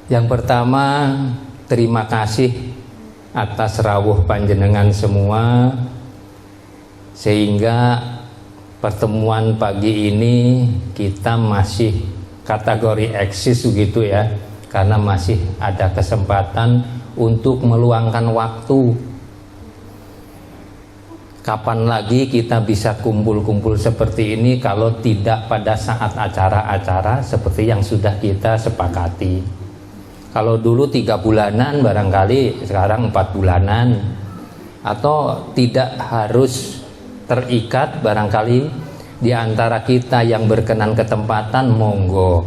Yang pertama, terima kasih atas rawuh panjenengan semua, sehingga pertemuan pagi ini kita masih kategori eksis begitu ya, karena masih ada kesempatan untuk meluangkan waktu. Kapan lagi kita bisa kumpul-kumpul seperti ini kalau tidak pada saat acara-acara seperti yang sudah kita sepakati. Kalau dulu 3 bulanan barangkali, sekarang 4 bulanan. Atau tidak harus terikat, barangkali di antara kita yang berkenan ketempatan, monggo,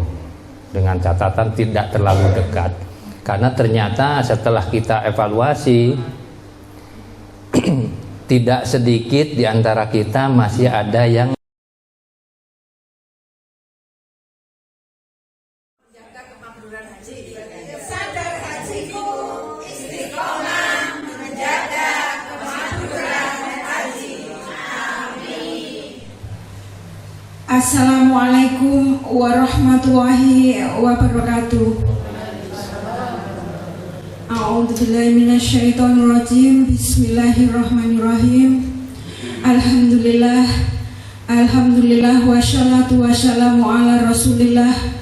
dengan catatan tidak terlalu dekat. Karena ternyata setelah kita evaluasi tidak sedikit di antara kita masih ada yang menjaga kemakmuran haji. Sadar hajiku, istiqomah menjaga kemakmuran haji. Amin. Assalamualaikum warahmatullahi wabarakatuh. A'udzubillahi minasyaitonirrajim. Bismillahirrahmanirrahim. Alhamdulillah wassalatu wassalamu ala Rasulillah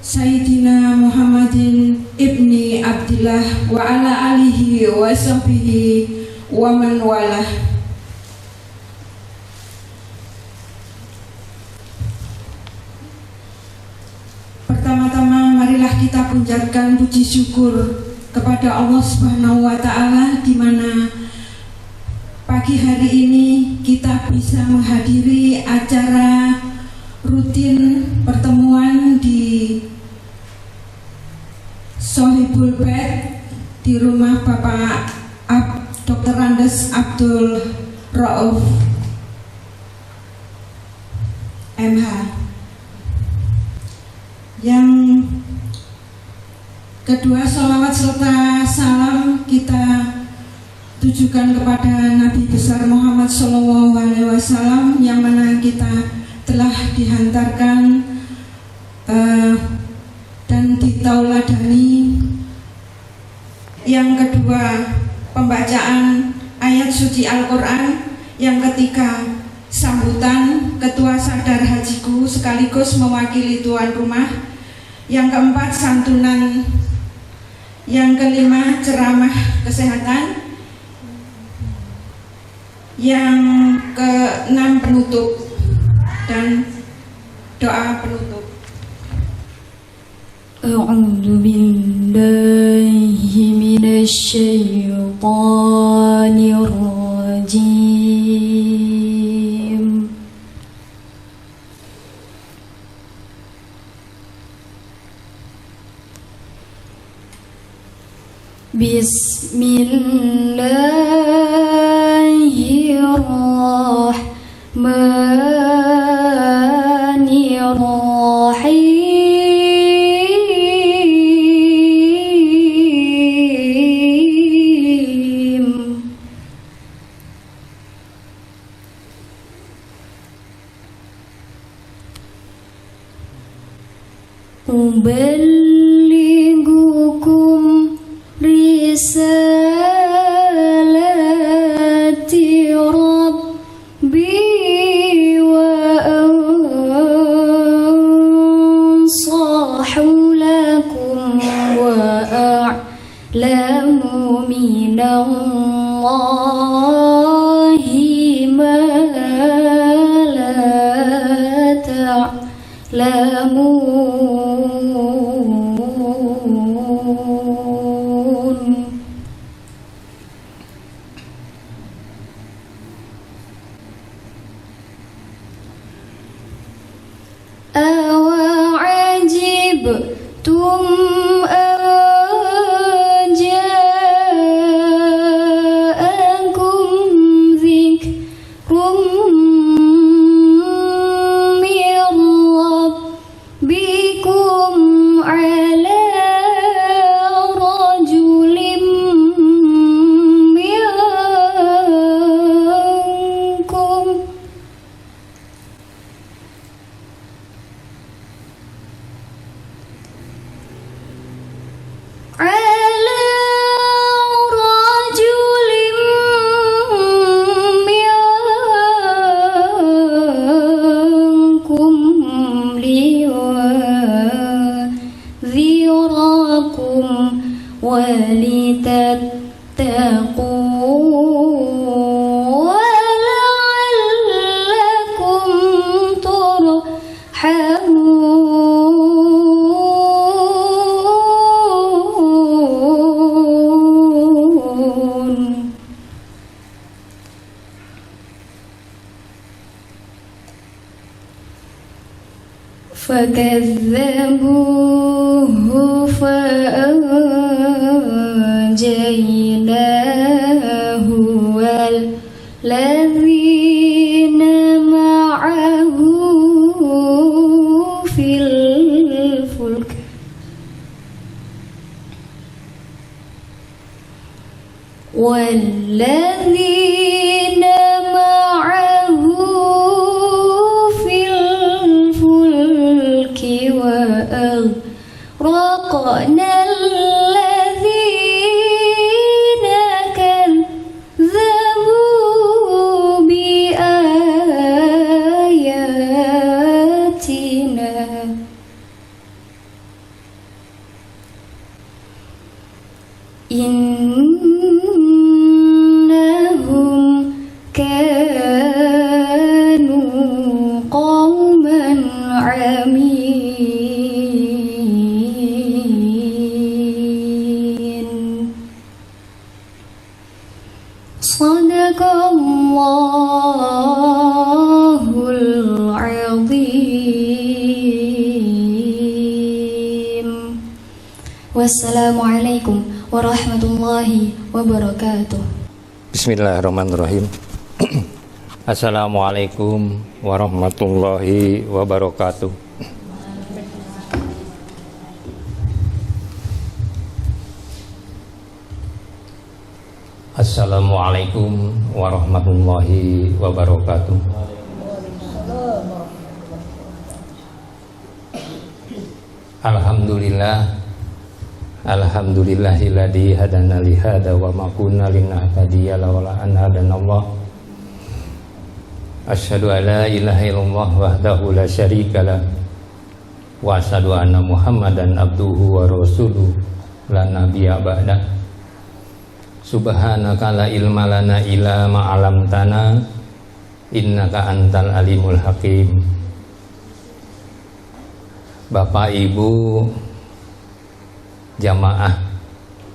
Sayyidina Muhammadin ibni Abdillah wa ala alihi wa sahbihi wa man walah. Pertama-tama marilah kita panjatkan puji syukur kepada Allah Subhanahu wa taala, di mana pagi hari ini kita bisa menghadiri acara rutin pertemuan di Sohibul Bait di rumah Bapak Dr. Andes Abdul Rauf MH. Yang kedua, sholawat serta salam kita tujukan kepada Nabi besar Muhammad SAW, yang mana kita telah dihantarkan dan ditauladani. Yang kedua, pembacaan ayat suci Al-Quran. Yang ketiga, sambutan Ketua Sadar Hajiku sekaligus mewakili tuan rumah. Yang keempat, santunan. Yang kelima, ceramah kesehatan. Yang keenam, penutup dan doa penutup. A'udzu billahi minasyaitonir rajim. Bismillahirrahmanirrahim. Uballighukum risalati Rabbi wa ansahu lakum wa a'lamu minallahi ma la ta'lamun. Awa'ajibtum an ja'akum dzikrum min rabbikum ala rajulin minkum فكذبوه فأنجيناه والذين معه في الفلك والذين معه في الفلك وأغرقنا الذين كذبوا بآياتنا إنهم كانوا قوما عمين صدق الله العظيم والسلام عليكم warahmatullahi wabarakatuh. Bismillahirrahmanirrahim. Assalamualaikum warahmatullahi wabarakatuh. Assalamualaikum warahmatullahi wabarakatuh. Alhamdulillah. Alhamdulillahilladzi hadana li hada wa ma kunna linahtadiya laula an hadanallah. Asyhadu an la ilaha illallah wahdahu la syarikalah wa asyhadu anna Muhammadan abduhu wa rasuluh la nabiyya ba'da. Subhanaka la ilma lana illa ma 'allamtana innaka antal alimul hakim. Bapak Ibu jamaah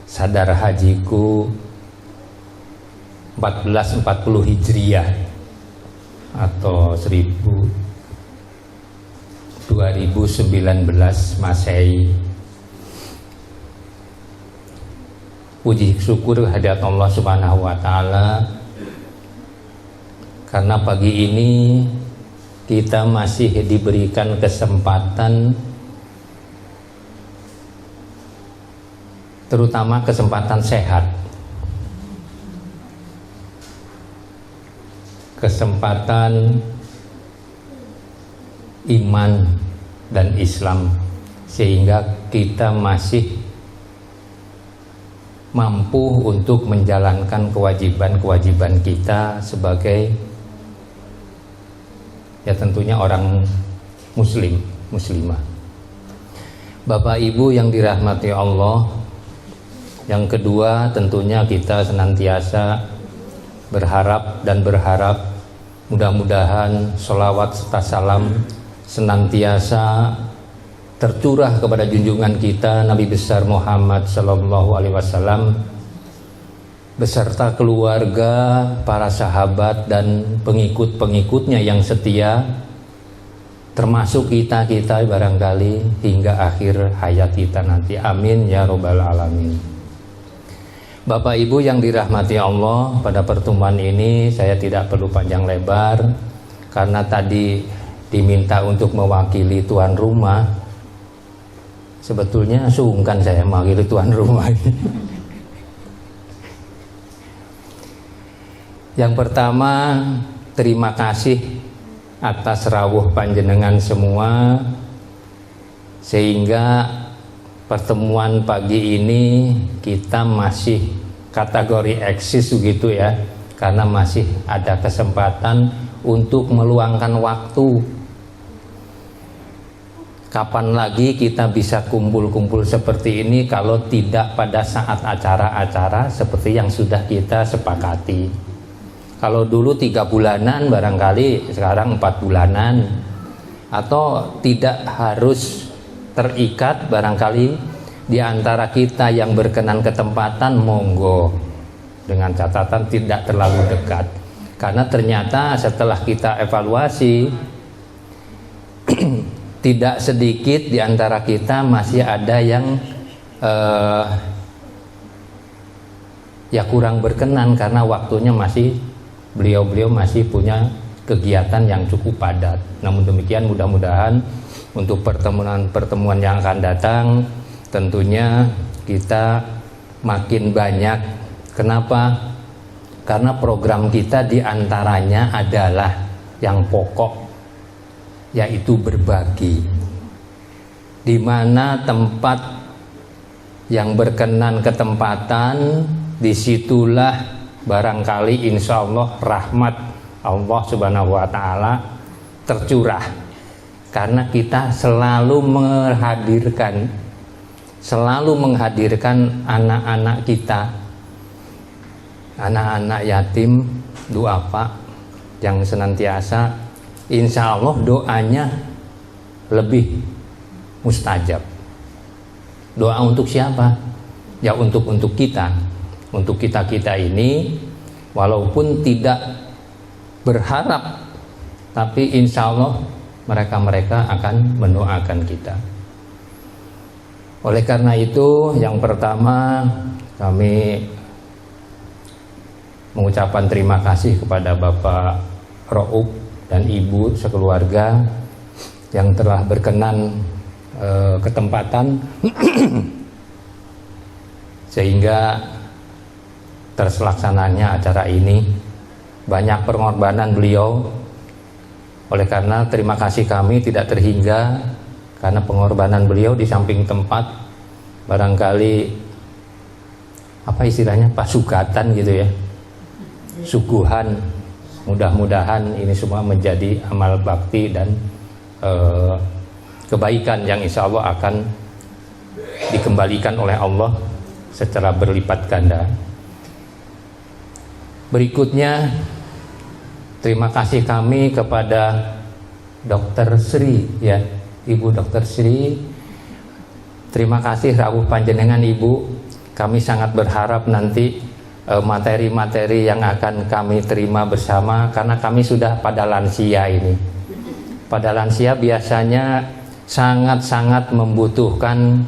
sadar hajiku 1440 Hijriah atau 2019 Masehi. Puji syukur kehadirat Allah Subhanahu wa taala karena pagi ini kita masih diberikan kesempatan, terutama kesempatan sehat, kesempatan iman dan Islam, sehingga kita masih mampu untuk menjalankan kewajiban-kewajiban kita sebagai ya tentunya orang muslim, muslimah. Bapak Ibu yang dirahmati Allah, yang kedua tentunya kita senantiasa berharap mudah-mudahan sholawat serta salam senantiasa tercurah kepada junjungan kita Nabi besar Muhammad Sallallahu Alaihi Wasallam beserta keluarga, para sahabat dan pengikut-pengikutnya yang setia, termasuk kita barangkali hingga akhir hayat kita nanti. Amin ya robbal alamin. Bapak Ibu yang dirahmati Allah, pada pertemuan ini saya tidak perlu panjang lebar karena tadi diminta untuk mewakili tuan rumah. Sebetulnya sungkan saya mewakili tuan rumah ini. Yang pertama, terima kasih atas rawuh panjenengan semua, sehingga pertemuan pagi ini kita masih kategori eksis begitu ya, karena masih ada kesempatan untuk meluangkan waktu. Kapan lagi kita bisa kumpul-kumpul seperti ini kalau tidak pada saat acara-acara seperti yang sudah kita sepakati. Kalau dulu 3 bulanan barangkali sekarang 4 bulanan, atau tidak harus terikat, barangkali di antara kita yang berkenan ketempatan monggo, dengan catatan tidak terlalu dekat, karena ternyata setelah kita evaluasi tidak sedikit di antara kita masih ada yang ya kurang berkenan karena waktunya masih beliau masih punya kegiatan yang cukup padat. Namun demikian mudah-mudahan untuk pertemuan yang akan datang tentunya kita makin banyak. Kenapa? Karena program kita diantaranya adalah yang pokok, yaitu berbagi. Di mana tempat yang berkenan ketempatan, disitulah barangkali insya Allah rahmat Allah Subhanahu wa Ta'ala tercurah, karena kita selalu menghadirkan anak-anak kita, anak-anak yatim duafa yang senantiasa insya Allah doanya lebih mustajab. Doa untuk siapa? Ya untuk kita, untuk kita ini, walaupun tidak berharap, tapi insya Allah mereka akan mendoakan kita. Oleh karena itu, yang pertama kami mengucapkan terima kasih kepada Bapak Ra'ub dan Ibu sekeluarga yang telah berkenan ketempatan sehingga terselaksananya acara ini. Banyak pengorbanan beliau, oleh karena terima kasih kami tidak terhingga karena pengorbanan beliau di samping tempat barangkali apa istilahnya pasugatan gitu ya, suguhan. Mudah-mudahan ini semua menjadi amal bakti dan kebaikan yang insya Allah akan dikembalikan oleh Allah secara berlipat ganda. Berikutnya terima kasih kami kepada Dr. Sri ya, Ibu Dr. Sri. Terima kasih rawuh panjenengan Ibu. Kami sangat berharap nanti materi-materi yang akan kami terima bersama, karena kami sudah pada lansia ini. Pada lansia biasanya sangat-sangat membutuhkan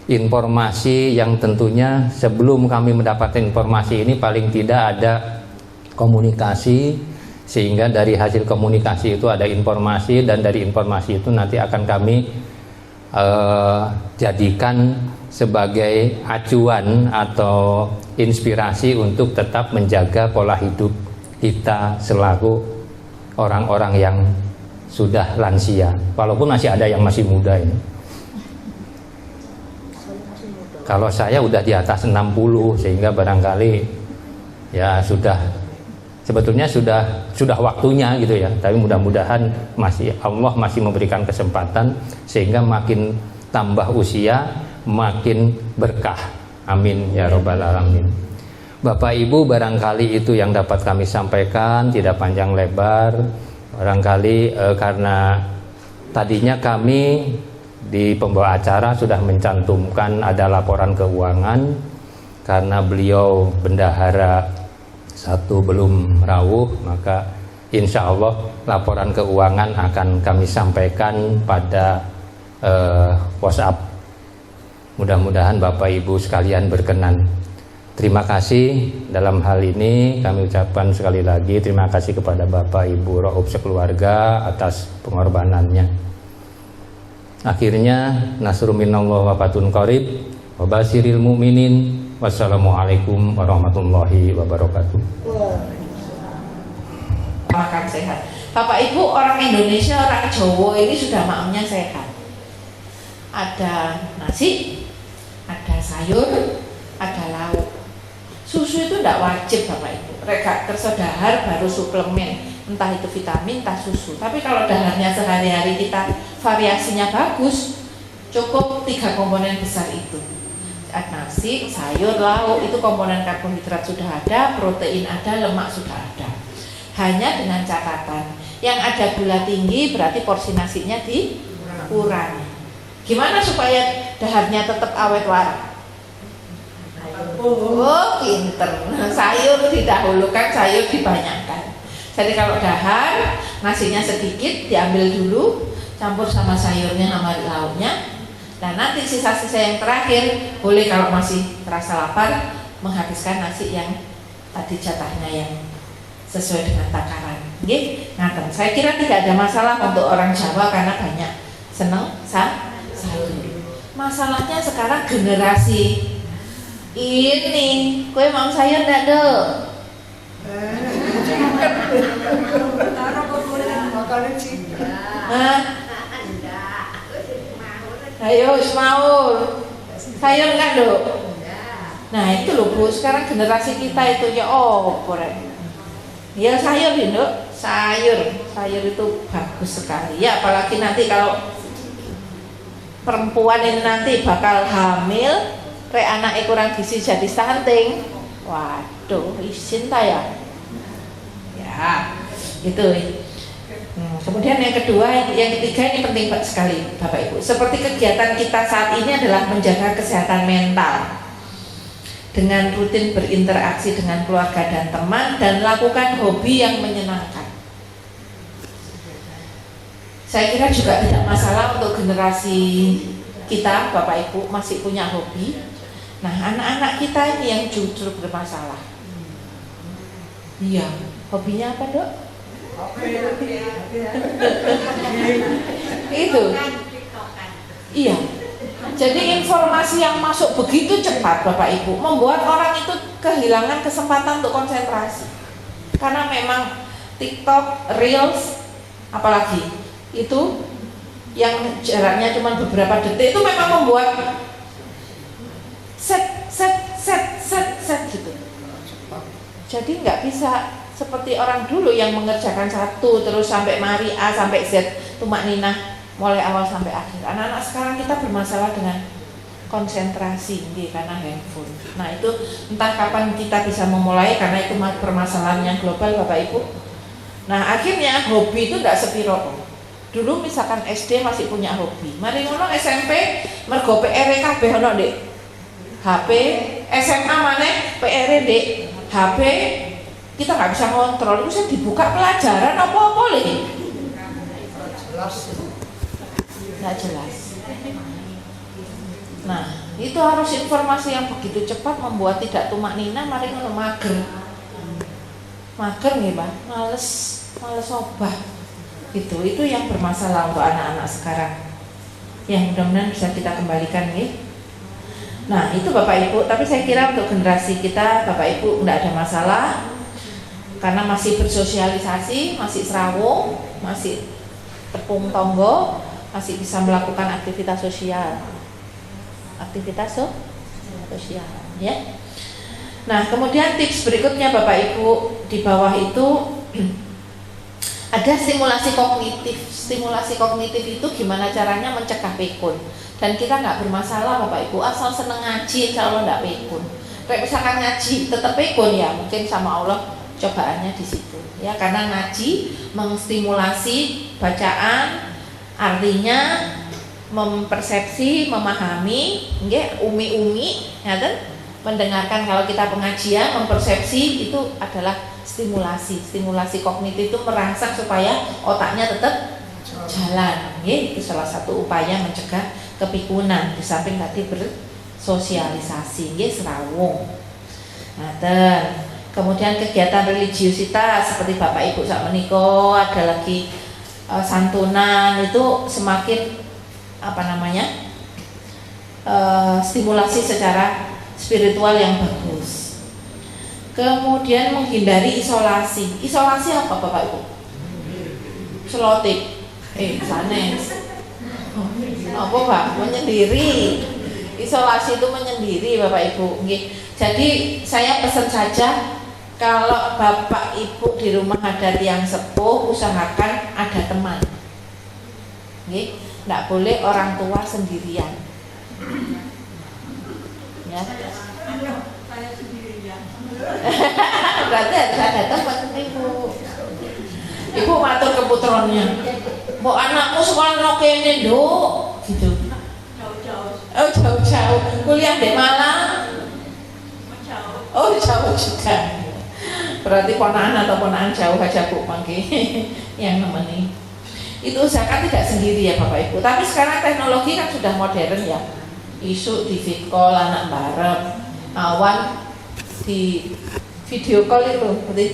informasi yang tentunya sebelum kami mendapatkan informasi ini paling tidak ada komunikasi, sehingga dari hasil komunikasi itu ada informasi, dan dari informasi itu nanti akan kami jadikan sebagai acuan atau inspirasi untuk tetap menjaga pola hidup kita selaku orang-orang yang sudah lansia, walaupun masih ada yang masih muda ini. Kalau saya udah di atas 60, sehingga barangkali ya sebetulnya sudah waktunya gitu ya. Tapi mudah-mudahan Allah masih memberikan kesempatan sehingga makin tambah usia makin berkah. Amin ya robbal alamin. Bapak Ibu, barangkali itu yang dapat kami sampaikan, tidak panjang lebar. Barangkali karena tadinya kami di pembawa acara sudah mencantumkan ada laporan keuangan, karena beliau bendahara satu belum rawuh, maka insya Allah laporan keuangan akan kami sampaikan pada WhatsApp. Mudah-mudahan Bapak Ibu sekalian berkenan. Terima kasih dalam hal ini kami ucapkan sekali lagi terima kasih kepada Bapak Ibu Ra'ub sekeluarga atas pengorbanannya. Akhirnya nasrun minallah wa fatun qarib wa basyiril mu'minin. Wassalamualaikum warahmatullahi wabarakatuh. Makan sehat. Bapak Ibu, orang Indonesia, orang Jawa ini sudah makannya sehat. Ada nasi, ada sayur, ada lauk. Susu itu tidak wajib Bapak Ibu. Rega tersodahar baru suplemen, entah itu vitamin, entah susu. Tapi kalau daharnya sehari-hari kita variasinya bagus, cukup 3 komponen besar itu. Nasi, sayur, lauk, itu komponen karbohidrat sudah ada, protein ada, lemak sudah ada. Hanya dengan catatan, yang ada gula tinggi berarti porsi nasinya dikurangi. Gimana supaya daharnya tetap awet waras? Oh, pinter. Sayur didahulukan, sayur dibanyakkan. Jadi kalau dahar, nasinya sedikit diambil dulu, campur sama sayurnya sama lauknya. Nah nanti sisa-sisa yang terakhir boleh kalau masih terasa lapar menghabiskan nasi yang tadi jatahnya yang sesuai dengan takaran. Ngaten. Saya kira tidak ada masalah untuk orang Jawa karena banyak seneng sayur. Masalahnya sekarang generasi ini, kowe mau sayur ndak dok? Ayo semaur sayur nggak dok? Nah itu loh Bu, sekarang generasi kita itu ya ya sayur ya dok, sayur itu bagus sekali ya, apalagi nanti kalau perempuan ini nanti bakal hamil, anaknya kurang gizi jadi stunting, waduh izin ya gitu. Kemudian yang kedua, yang ketiga ini penting sekali Bapak Ibu. Seperti kegiatan kita saat ini adalah menjaga kesehatan mental dengan rutin berinteraksi dengan keluarga dan teman dan lakukan hobi yang menyenangkan. Saya kira juga tidak masalah untuk generasi kita Bapak Ibu masih punya hobi. Nah anak-anak kita ini yang justru bermasalah. Iya, hobinya apa dok? Itu iya, jadi informasi yang masuk begitu cepat Bapak Ibu membuat orang itu kehilangan kesempatan untuk konsentrasi, karena memang TikTok, Reels apalagi itu yang jaraknya cuma beberapa detik itu memang membuat set gitu, jadi nggak bisa seperti orang dulu yang mengerjakan satu terus sampai mari A sampai Z tumak ninah mulai awal sampai akhir. Anak-anak sekarang kita bermasalah dengan konsentrasi karena handphone. Nah itu entah kapan kita bisa memulai karena itu permasalahan yang global Bapak Ibu. Nah akhirnya hobi itu tidak sepiro. Dulu misalkan SD masih punya hobi, mari ngono SMP mergo PR kabeh ono Dik HP, SMA maneh PR Dik HP. Kita nggak bisa kontrol, itu saya dibuka pelajaran apa-apa lagi nggak jelas. Nah itu harus informasi yang begitu cepat membuat tidak tumak nina, mari ngono mager nih Pak, males obah gitu. Itu yang bermasalah untuk anak-anak sekarang yang mudah-mudahan bisa kita kembalikan nih. Nah itu Bapak Ibu, tapi saya kira untuk generasi kita Bapak Ibu nggak ada masalah karena masih bersosialisasi, masih serawung, masih tepung tonggo, masih bisa melakukan aktivitas sosial, sosial ya. Nah kemudian tips berikutnya Bapak Ibu, di bawah itu ada stimulasi kognitif. Stimulasi kognitif itu gimana caranya mencegah pikun, dan kita nggak bermasalah Bapak Ibu asal seneng ngaji, insya Allah nggak pikun. Kayak misalkan ngaji tetap pikun ya, mungkin sama Allah cobaannya di situ ya, karena ngaji menstimulasi bacaan, artinya mempersepsi, memahami, umi ya kan? Mendengarkan. Kalau kita pengajian mempersepsi itu adalah stimulasi kognitif, itu merangsang supaya otaknya tetap jalan ya. Itu salah satu upaya mencegah kepikunan di samping tadi bersosialisasi ya, serawung. Nah, kemudian kegiatan religiusitas seperti Bapak Ibu sak menika, ada lagi santunan, itu semakin stimulasi secara spiritual yang bagus. Kemudian menghindari isolasi. Isolasi apa Bapak Ibu? Selotik. Sanes. Apa Pak? Menyendiri. Isolasi itu menyendiri Bapak Ibu. Jadi saya pesan saja, kalau Bapak Ibu di rumah ada tiang sepuh, usahakan ada teman. Nggak boleh orang tua sendirian. Ya. Saya sendirian. Berarti harus ada teman Ibu. Ibu matur ke putronnya, "Mbok anakmu sekolah no kene, Nduk." Gitu. Jauh-jauh. Oh, jauh-jauh. Kuliah di Malang. Oh, jauh juga. Berarti ponakan atau ponakan jauh aja Bu mangke yang nemeni. Itu usahakan tidak sendiri ya Bapak Ibu. Tapi sekarang teknologi kan sudah modern ya. Isu di video call anak bareng, awan di video call itu berarti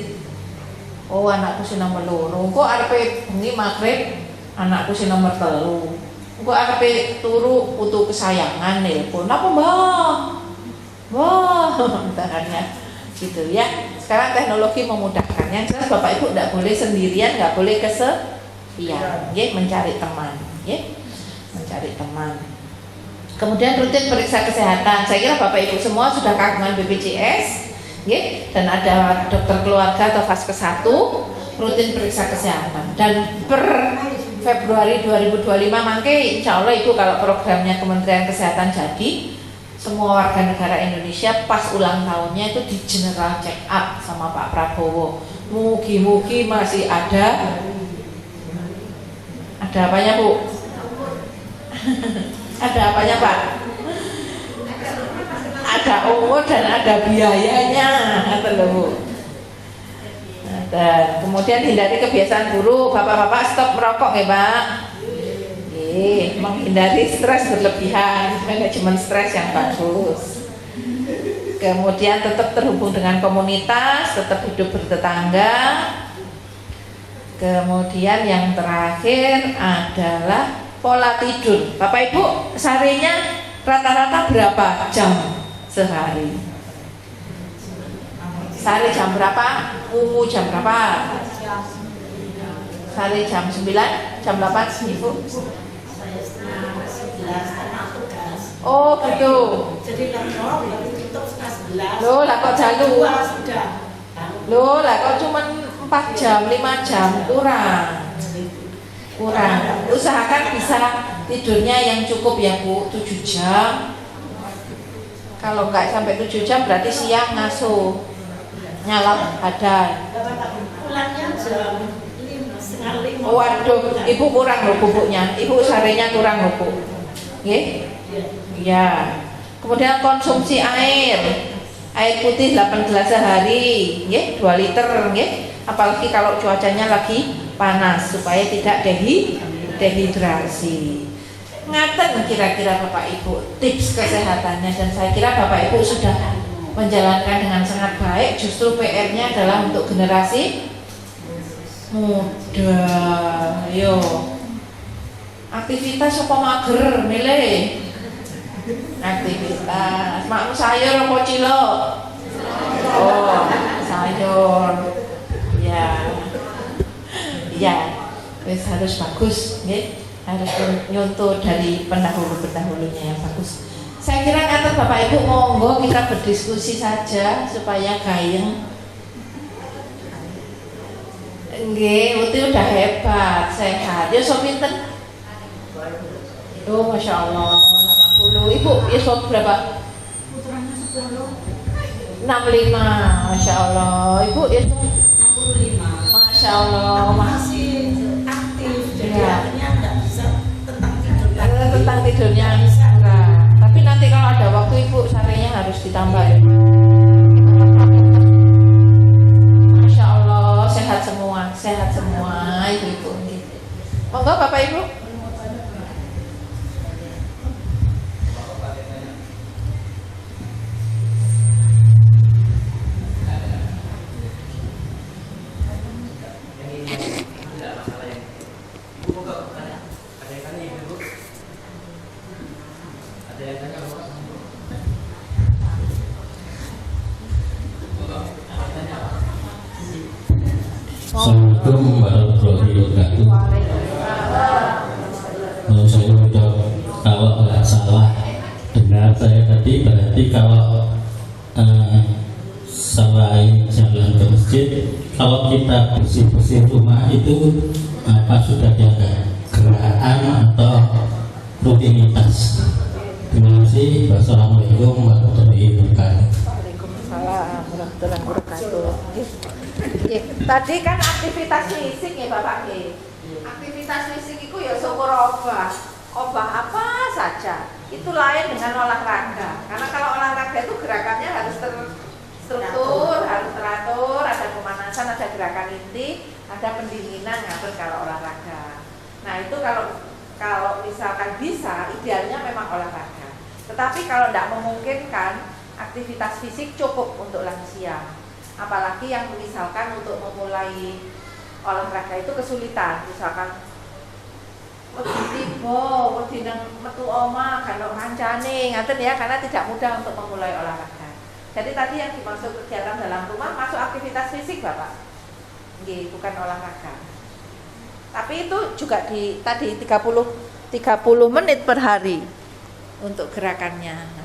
oh anakku si nomor loro, kok arepe bengi magrib anakku si nomor telu, kok arepe turu putu kesayangan nelpon apa mbah misalnya gitu ya. Sekarang teknologi memudahkan. Yang jelas Bapak Ibu tidak boleh sendirian, nggak boleh kesepian, ya, mencari teman, ya, mencari teman. Kemudian rutin periksa kesehatan. Saya kira Bapak Ibu semua sudah kagungan BPJS, ya, dan ada dokter keluarga atau Vaskes 1, rutin periksa kesehatan. Dan per Februari 2025 mangke insya Allah Ibu kalau programnya Kementerian Kesehatan jadi, semua warga negara Indonesia pas ulang tahunnya itu di general check up sama Pak Prabowo. Mugi-mugi masih ada apanya Bu? Ada apanya Pak? Ada umur dan ada biayanya, kata Bu. Dan kemudian hindari kebiasaan buruk. Bapak-bapak stop merokok ya Pak. Menghindari stres berlebihan, manajemen stres yang bagus. Kemudian tetap terhubung dengan komunitas, tetap hidup bertetangga. Kemudian yang terakhir adalah pola tidur. Bapak Ibu seharinya rata-rata berapa jam sehari? Sehari jam berapa? Jam berapa? Sehari jam 9, jam 8 Ibu? Oh gitu. Jadi kantor tutup setengah 11. Loh lah kok jalur? Sudah. Loh lah kok cuman 4 jam, 5 jam kurang. Usahakan bisa tidurnya yang cukup ya Bu, 7 jam. Kalau nggak sampai 7 jam berarti siang ngasuh, nyalap badan. Pulangnya jam 5:30. Waduh, Ibu kurang loh bubuknya. Ibu seharinya kurang loh Bu. Nggih? Ya. Kemudian konsumsi air putih 8 gelas sehari, nggih, 2 liter, nggih. Apalagi kalau cuacanya lagi panas supaya tidak dehidrasi. Ngaten kira-kira Bapak Ibu tips kesehatannya, dan saya kira Bapak Ibu sudah menjalankan dengan sangat baik. Justru PR-nya adalah untuk generasi muda. Yo. Aktivitas apa mager milih? Aktivitas. Makmu sayur apa cilok? Oh, sayur. Ya. Ya. Wis harus bagus, nggih. Harus nyontoh dari pendahulu-pendahulunya yang bagus. Saya kira kata Bapak Ibu monggo kita berdiskusi saja supaya gayeng. Nggih, itu udah hebat, sehat. Ya so pinten? Oh, Masya Allah, 80. Ibu, ya so berapa? Putranya 10. 65, Masya Allah. Ibu, ya so 65. Masya Allah. Masih aktif, jadi Ya. akhirnya nggak bisa tentang tidur lagi. Tentang tidurnya nah, tapi nanti kalau ada waktu Ibu sarinya harus ditambah ya. Masya Allah, sehat semua Ibu-Ibu. Monggo Bapak Ibu. Assalamualaikum warahmatullahi wabarakatuh. Saya udah kalau nggak salah dengar saya tadi berarti kalau selain jalan ke masjid, kalau kita bersih-bersih rumah itu apa sudah ada gerakan atau rutinitas? Terima kasih. Wassalamualaikum warahmatullahi wabarakatuh. Waalaikumsalam warahmatullahi wabarakatuh. Tadi kan aktivitas fisik ya Bapak Ki. Aktivitas fisik itu ya syukur obah apa saja. Itu lain dengan olahraga. Karena kalau olahraga itu gerakannya harus terstruktur, harus teratur, ada pemanasan, ada gerakan inti, ada pendinginan ngatur kalau olahraga. Nah itu kalau misalkan bisa, idealnya memang olahraga. Tetapi kalau tidak memungkinkan, aktivitas fisik cukup untuk lansia. Apalagi yang misalkan untuk memulai olahraga itu kesulitan, misalkan wedi nang metu omah kalau kancane ngaten ya, karena tidak mudah untuk memulai olahraga. Jadi tadi yang dimaksud kegiatan dalam rumah masuk aktivitas fisik Bapak. Nggih, bukan olahraga. Tapi itu juga tadi 30 menit per hari untuk gerakannya.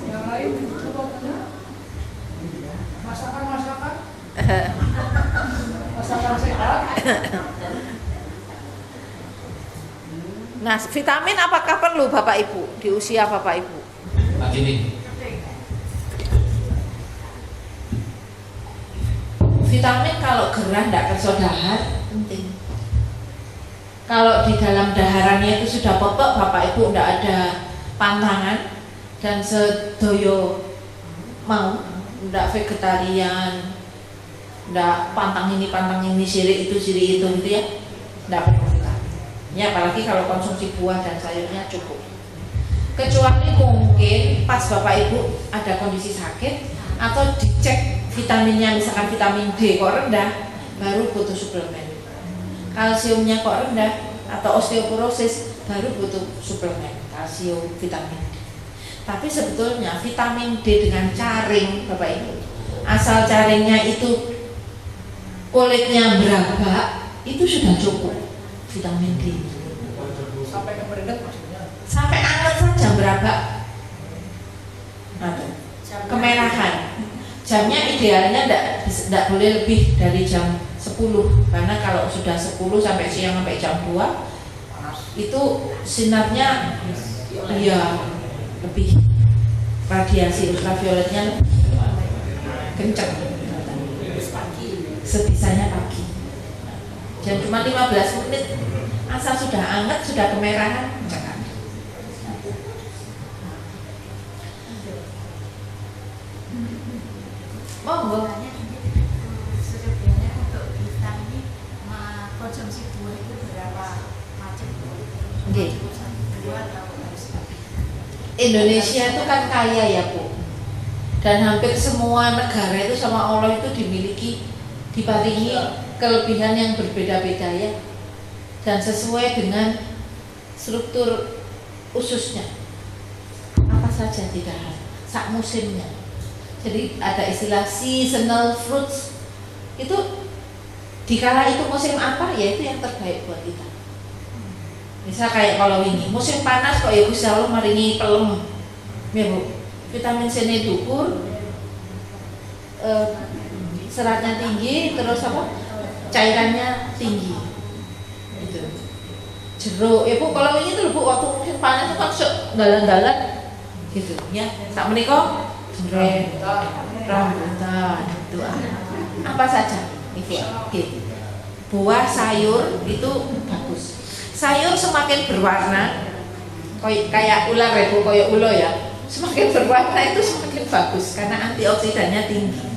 Yang lain masakan sehat. Nah, vitamin apakah perlu Bapak Ibu di usia Bapak Ibu? Begini. Vitamin kalau gerah tidak kerso dahar penting. Kalau di dalam daharannya itu sudah pokok, Bapak Ibu tidak ada pantangan dan sedoyo mau, tidak vegetarian, tidak pantang ini sirik itu gitu ya, tidak perlu vitamin. Ya apalagi kalau konsumsi buah dan sayurnya cukup. Kecuali mungkin pas Bapak Ibu ada kondisi sakit atau dicek vitaminnya, misalkan vitamin D kok rendah, baru butuh suplemen. Kalsiumnya kok rendah atau osteoporosis, baru butuh suplemen kalsium, vitamin D. Tapi sebetulnya vitamin D dengan caring Bapak Ibu, asal caringnya itu kulitnya berabak, itu sudah cukup vitamin D. Sampai kemeringat maksudnya? Sampai anget saja berabak, kemerahan. Jamnya idealnya tidak boleh lebih dari jam 10, karena kalau sudah 10 sampai siang sampai jam 2 itu sinarnya lebih, radiasi ultravioletnya kencang, sebisanya pagi. Dan cuma 15 menit asal sudah anget, sudah kemerahan, jangan. Monggo. Sebenarnya untuk vitamin konsumsi buah itu berapa macam? Oke. Indonesia itu kan kaya ya Bu, dan hampir semua negara itu sama Allah itu diparingi kelebihan yang berbeda-beda ya, dan sesuai dengan struktur ususnya. Apa saja tidak harus sak musimnya. Jadi ada istilah seasonal fruits, itu dikala itu musim apa ya itu yang terbaik buat kita. Misal kayak kalau ini musim panas kok ya Gusti Allah maringi pelem ya Bu, vitamin C nya dhuwur, seratnya tinggi, terus apa cairannya tinggi gitu. Jeruk ya Bu, kalau ini tuh Bu waktu musim panas itu kan dalan-dalan gitu ya, sak menika jeruk, rambutan itu apa saja itu gitu. Buah sayur itu bagus. Sayur semakin berwarna kayak ular ya Bu, kayak ulo ya, semakin berwarna itu semakin bagus karena antioksidannya tinggi.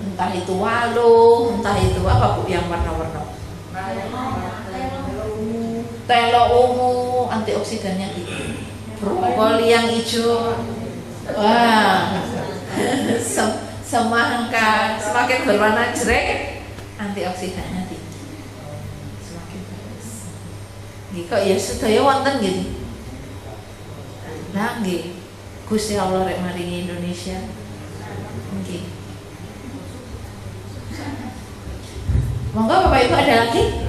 Entah itu walu, entah itu apa Bu yang warna-warna, telo ungu, antioksidannya tinggi. Brokoli yang hijau, wah, semangka semakin berwarna jreng, antioksidannya tinggi. Kok ya sedaya wonten gitu. Nah nggih, Gusti Allah rek maringi Indonesia. Nggih. Monggo Bapak Ibu ada lagi?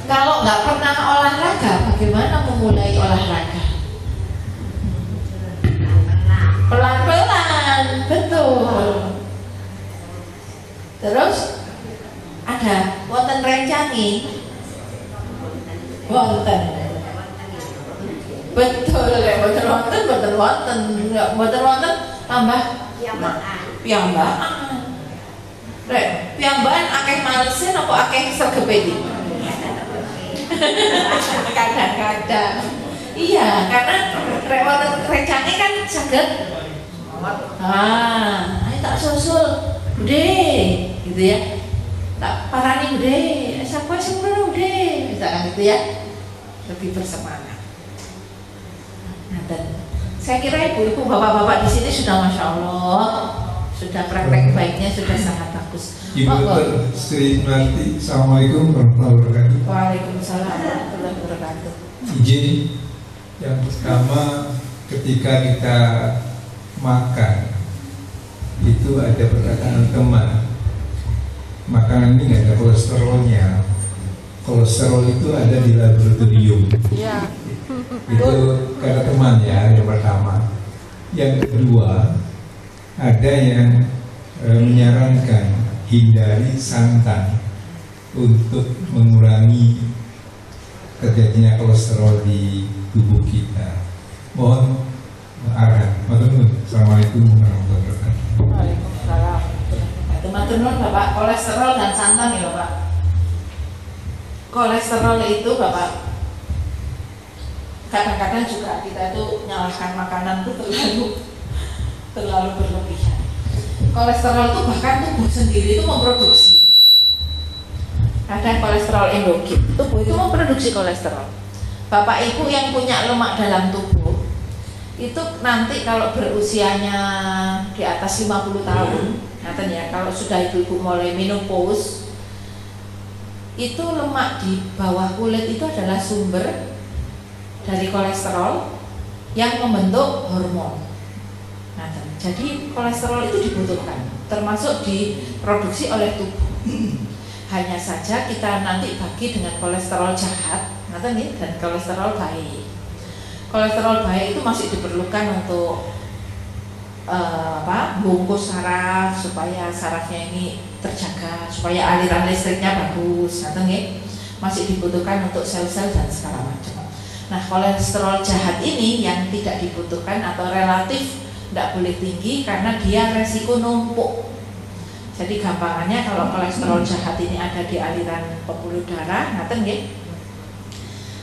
Kalau nggak pernah olahraga, bagaimana memulai olahraga? Pelan-pelan, betul. Terus ada wonten rencangi. Wonten. Betul, boten wonten tambah piyambakan. Rek, piyambakan akeh malesin apa akeh sregepe iki? Kadang-kadang. Iya, karena rewat rencane kan saged. Ayo tak susul, Bude, gitu ya. Tak parani Bude, siapa sih Bude, misalkan gitu ya. Lebih bersemangat. Nah, dan saya kira ibu-ibu, bapak-bapak di sini sudah masya Allah, sudah praktek baiknya sudah sangat bagus. Ibu Dr. Sri Marti, Assalamualaikum warahmatullahi wabarakatuh. Waalaikumsalam warahmatullahi wabarakatuh. Izin yang pertama, ketika kita makan itu ada perkataan teman, makanan ini nggak ada kolesterolnya. Kolesterol itu ada di laboratorium. Ya. Itu kata teman ya, yang pertama. Yang kedua, ada yang menyarankan hindari santan untuk mengurangi terjadinya kolesterol di tubuh kita. Mohon arahan. Assalamualaikum warahmatullahi wabarakatuh. Waalaikumsalam. Teman-teman Bapak, kolesterol dan santan ya Bapak. Kolesterol itu Bapak, kadang-kadang juga kita itu nyalahkan makanan itu terlalu berlebihan. Kolesterol itu bahkan tubuh sendiri itu memproduksi. Ada kolesterol endogen, tubuh itu memproduksi kolesterol. Bapak Ibu yang punya lemak dalam tubuh itu nanti kalau berusianya di atas 50 tahun, ya, kalau sudah ibu-ibu mulai menopause, itu lemak di bawah kulit itu adalah sumber dari kolesterol yang membentuk hormon. Nah, jadi kolesterol itu dibutuhkan, termasuk diproduksi oleh tubuh. Hanya saja kita nanti bagi dengan kolesterol jahat, dan kolesterol baik. Kolesterol baik itu masih diperlukan untuk bungkus saraf supaya sarafnya ini terjaga, supaya aliran listriknya bagus, masih dibutuhkan untuk sel-sel dan segala macam. Nah, kolesterol jahat ini yang tidak dibutuhkan atau relatif tidak boleh tinggi karena dia resiko numpuk. Jadi gampangannya kalau kolesterol jahat ini ada di aliran pembuluh darah,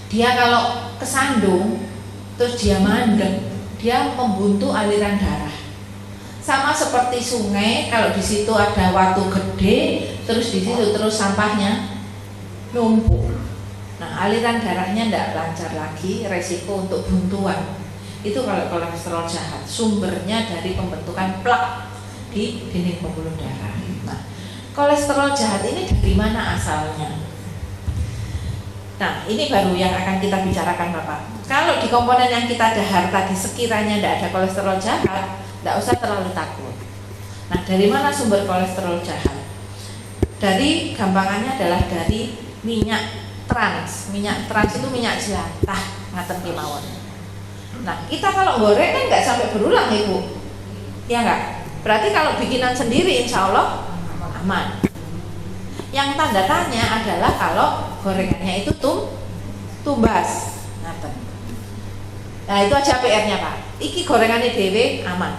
dia kalau kesandung terus dia mandek, dia membuntu aliran darah. Sama seperti sungai, kalau di situ ada watu gede, terus di situ terus sampahnya numpuk. Nah, aliran darahnya tidak lancar lagi, resiko untuk buntuan. Itu kalau kolesterol jahat, sumbernya dari pembentukan plak di dinding pembuluh darah. Nah, kolesterol jahat ini dari mana asalnya? Nah, ini baru yang akan kita bicarakan Bapak. Kalau di komponen yang kita dahar tadi sekiranya tidak ada kolesterol jahat, tidak usah terlalu takut. Nah, dari mana sumber kolesterol jahat? Dari gampangannya adalah dari minyak trans. Minyak trans itu minyak jelantah, ngaten kemawon. Nah, kita kalau goreng kan nggak sampai berulang Ibu, ya nggak? Berarti kalau bikinan sendiri insya Allah aman. Yang tanda tanya adalah kalau gorengannya itu tumbas. Nah, itu aja PR-nya Pak. Iki gorengannya dewe aman.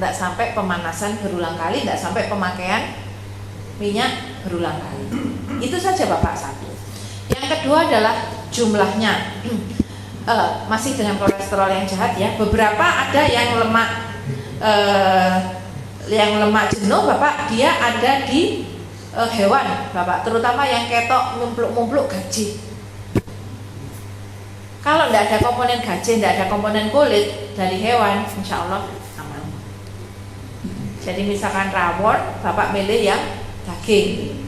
Nggak sampai pemanasan berulang kali, nggak sampai pemakaian minyak berulang kali. Itu saja Bapak satu. Yang kedua adalah jumlahnya. Masih dengan kolesterol yang jahat ya. Beberapa ada yang lemak jenuh Bapak, dia ada di hewan Bapak, terutama yang ketok mumpluk-mumpluk gaji. Kalau tidak ada komponen gaji, tidak ada komponen kulit dari hewan, insya Allah aman. Jadi misalkan rawon, Bapak milih yang daging.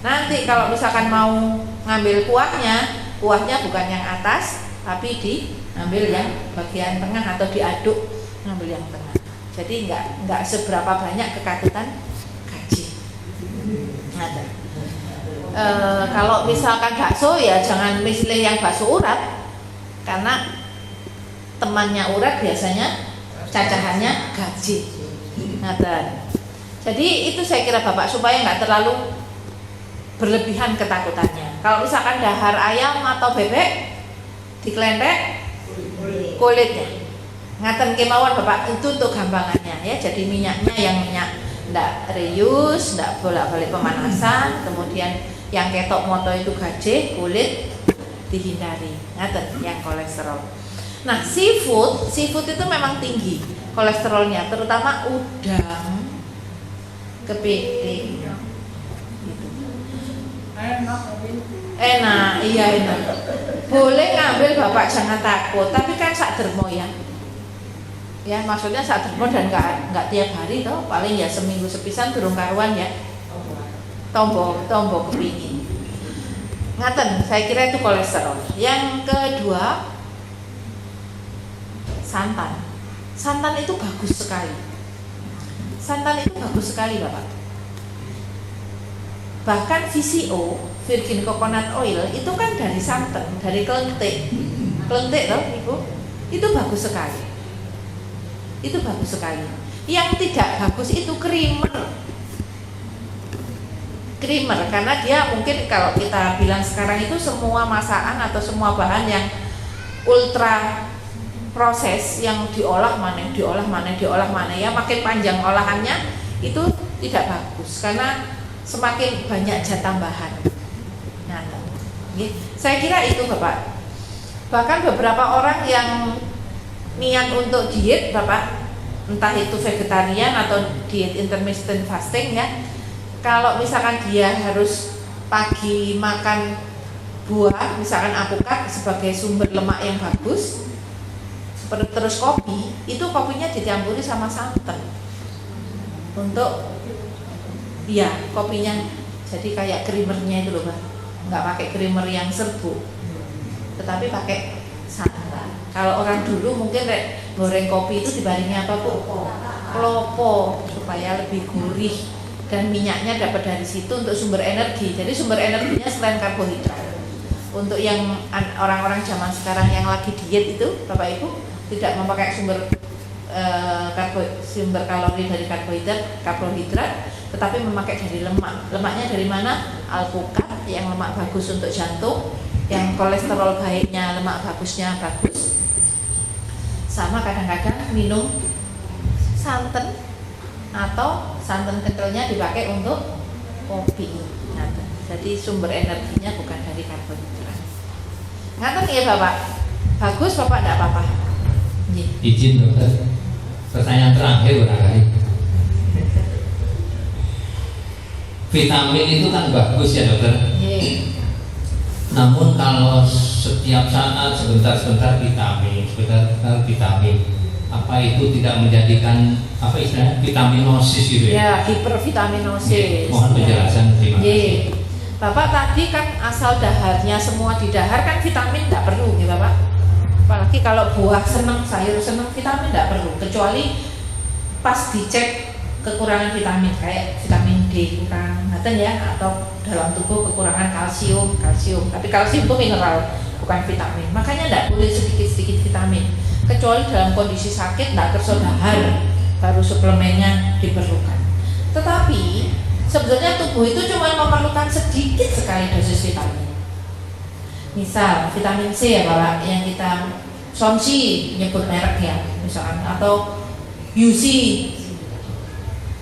Nanti kalau misalkan mau ngambil kuahnya bukan yang atas, tapi diambil yang bagian tengah atau diaduk, ngambil yang tengah. Jadi nggak seberapa banyak kekatutan gaji. Kalau misalkan bakso ya jangan milih yang bakso urat, karena temannya urat biasanya cacahannya gaji. Jadi itu saya kira Bapak supaya nggak terlalu berlebihan ketakutannya. Kalau misalkan dahar ayam atau bebek dikelentek kulitnya, ngaten kemawon Bapak, itu untuk gampangannya ya. Jadi minyaknya yang minyak ndak reuse, ndak bolak-balik pemanasan, kemudian yang ketok moto itu gaje kulit, dihindari. Ngaten yang kolesterol. Nah, seafood itu memang tinggi kolesterolnya, terutama udang, kepiting. Gitu. Enak, iya enak. Boleh ngambil Bapak, jangan takut, tapi kan sak dermo ya. Ya, maksudnya sak dermo dan enggak tiap hari toh, paling ya seminggu sepisan durung karuan ya. Tombo kepingin. Ngaten, saya kira itu kolesterol. Yang kedua, santan. Santan itu bagus sekali. Santan itu bagus sekali, Bapak. Bahkan VCO, virgin coconut oil, itu kan dari santan, dari kelentik. Kelentik loh, Ibu. Itu bagus sekali. Itu bagus sekali. Yang tidak bagus itu creamer. Creamer, karena dia mungkin kalau kita bilang sekarang itu semua masakan atau semua bahan yang ultra proses, yang diolah mana ya, makin panjang olahannya itu tidak bagus karena semakin banyak zat tambahan. Nah, saya kira itu Bapak. Bahkan beberapa orang yang niat untuk diet Bapak, entah itu vegetarian atau diet intermittent fasting ya, kalau misalkan dia harus pagi makan buah, misalkan alpukat sebagai sumber lemak yang bagus, terus kopi, itu kopinya dicampuri sama santan untuk ya kopinya jadi kayak creamernya itu loh Pak, nggak pakai creamer yang serbuk, tetapi pakai santan. Kalau orang dulu mungkin goreng kopi itu dibarengi apa Bu? Klopo, supaya lebih gurih dan minyaknya dapat dari situ untuk sumber energi. Jadi sumber energinya selain karbohidrat. Untuk yang orang-orang zaman sekarang yang lagi diet itu Bapak Ibu tidak memakai sumber kalori dari karbohidrat, tetapi memakai dari lemak. Lemaknya dari mana? Alpukat yang lemak bagus untuk jantung, yang kolesterol baiknya, lemak bagusnya bagus. Sama kadang-kadang minum santan atau santan kentalnya dipakai untuk kopi. Nah, jadi sumber energinya bukan dari karbohidrat. Ngaten ya Bapak? Bagus Bapak, tidak apa-apa. Izin dokter, pertanyaan terakhir barangkali. Vitamin itu kan bagus ya dokter. Namun kalau setiap saat sebentar vitamin, apa itu tidak menjadikan apa istilahnya vitaminosis gitu ya? Ya, hipervitaminosis. Mohon penjelasan, terima kasih. Bapak tadi kan asal daharnya semua di dahar kan vitamin tidak perlu ya Bapak. Apalagi kalau buah seneng, sayur seneng, vitamin tidak perlu, kecuali pas dicek kekurangan vitamin kayak vitamin D kurang, ya, atau dalam tubuh kekurangan kalsium. Tapi kalsium itu mineral, bukan vitamin. Makanya tidak boleh sedikit vitamin. Kecuali dalam kondisi sakit tidak kerso dahar, baru suplemennya diperlukan. Tetapi sebenarnya tubuh itu cuma memerlukan sedikit sekali dosis vitamin. Misal vitamin C ya Bapak, yang kita Somsi nyebut merek ya, misalkan, atau UC,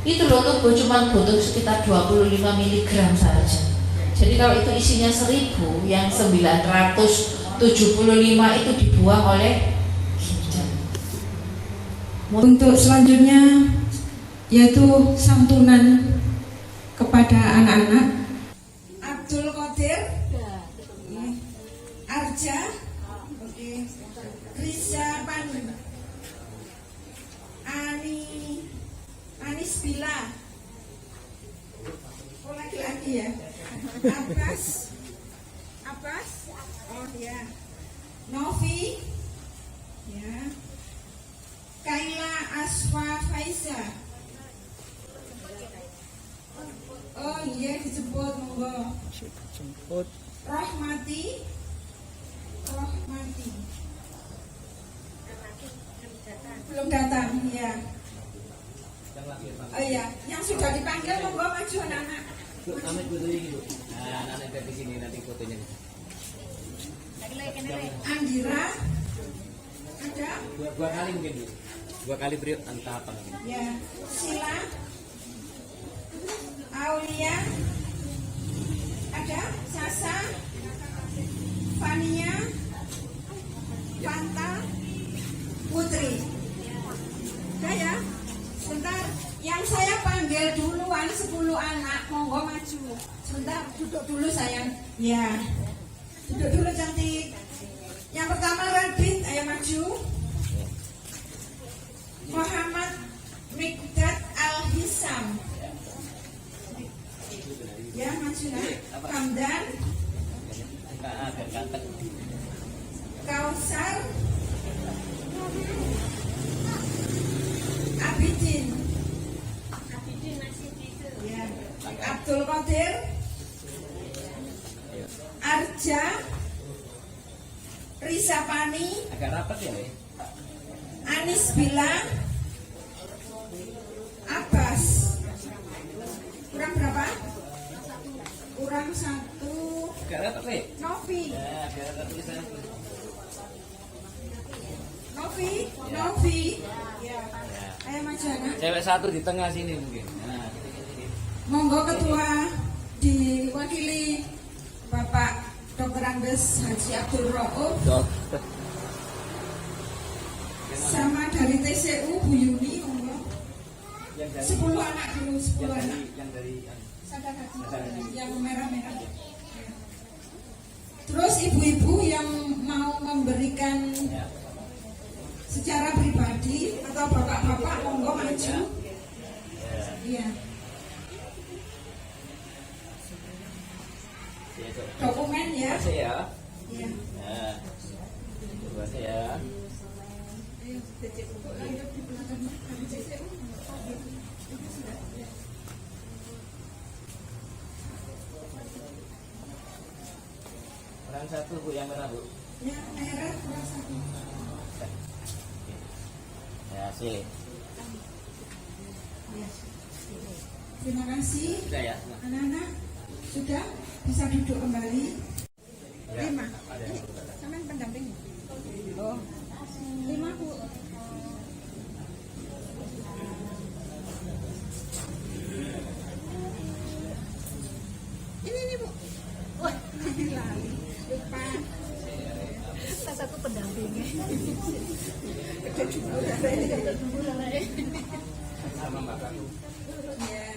itu loh tubuh cuma butuh sekitar 25 mg saja. Jadi kalau itu isinya 1000, yang 975 itu dibuang oleh ginjal. Untuk selanjutnya yaitu santunan kepada anak-anak. Abdul Qadir, Arja, Krisya Pani, Anis Bila, laki-laki ya, Abbas, oh ya, Novi, ya, Kaila Aswa Faiza. Oh iya disebut, monggo. Rahmati. Belum datang, ya. Oh iya, yang sudah dipanggil monggo maju anak-anak. Anak fotonya gitu. Nah, anak di sini nanti fotonya. Andira. Ada? Dua kali mungkin Bu. 2 kali beri entah apa. Ya. Sila. Aulia. Ada? Sasa. Fania, Fanta, Putri. Udah ya, sebentar. Yang saya panggil duluan 10 anak, monggo maju. Sebentar, duduk dulu sayang. Ya, duduk dulu cantik. Yang pertama Radit, ayo maju. Muhammad Mikdad Al-Hisam. Ya, maju nak. Hamdan, Kausar, Abidin, ya. Abdul Qadir, Arja, Risa Pani, Agak rapat ya, Le? Anis Bila, Abbas. Kurang berapa? Kurang 1. Agak rapat, Le? Novi, Ya, agak rapat tulisannya. Novi, ya. Ayo maju anak. Cewek satu di tengah sini mungkin. Nah, sini. Monggo ketua diwakili Bapak Dr. Andes Haji Abdul Rauf sama dari TCU Bu Yuni, monggo. 10 anak dulu, 10 anak. Yang dari Sadar hati, yang merah-merah. Terus ibu-ibu yang mau memberikan secara pribadi atau bapak-bapak, monggo maju. Iya. Dokumen ya. Terima kasih ya. Iya. Ya. Terima kasih ya. Ayo, TCU. Ayo di belakang dari TCU. Orang satu Bu yang merah Bu. Ya, merah kurang 1. Ya, sih. Ya. Terima kasih. Sudah ya. Anak-anak sudah bisa duduk kembali. 5. Sama pendamping. Oh. 5 Bu. Ini Bu. Wah, lali. Lupa. Salah satu pendampingnya. Sama Mbak Kanu. Ya.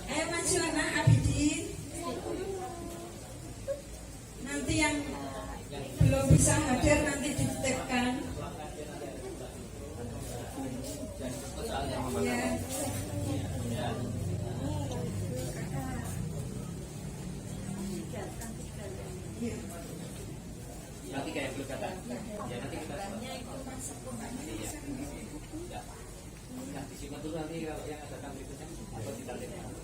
Ayo maju anak Abidin. Nanti yang belum bisa hadir nanti dititipkan. Ya. Ya. Nanti kayak belum kata. Ya nanti kita. Ya. Nah, disimak dulu nanti kalau yang ada berikutnya apa kita lihat.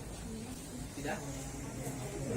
Tidak? 6.